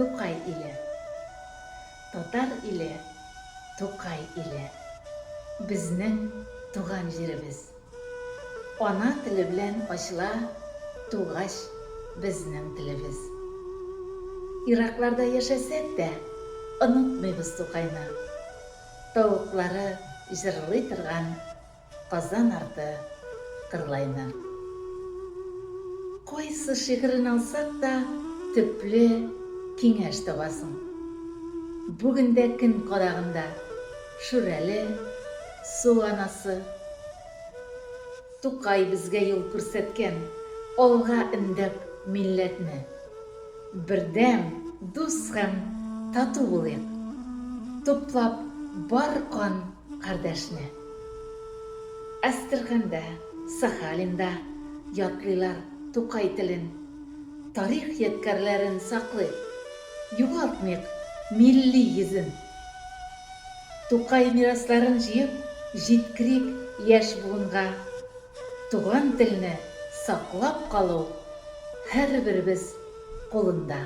Тукай иле. Татар иле, Тукай иле. Безнең туган җиребез. Ана теле белән ачыла тугач безнең телебез. Иракларда яшәсәк тә, онытмыйбыз Тукайны. Тавыклары җырлый торган Казан арты кырлайны. Кайсы шигырен алсак та, төпле киңәш табасың. Бүгендә көн кадагында Шүрәле, су анасы. Тукай безгә юл күрсәткән, алга өндәп милләтне. Бердәм, дус һәм тату булыйк. Туплап бар кан кардәшне. Әстерханда, Сахалинда ятлыйлар Тукай телен. Тарих ядкәрләрен саклыйк, югалтмыйк милли йөзен. Тукай мирасларын җыеп, җиткерик яшь буынга. Туган телне саклап калу һәрберебез кулында.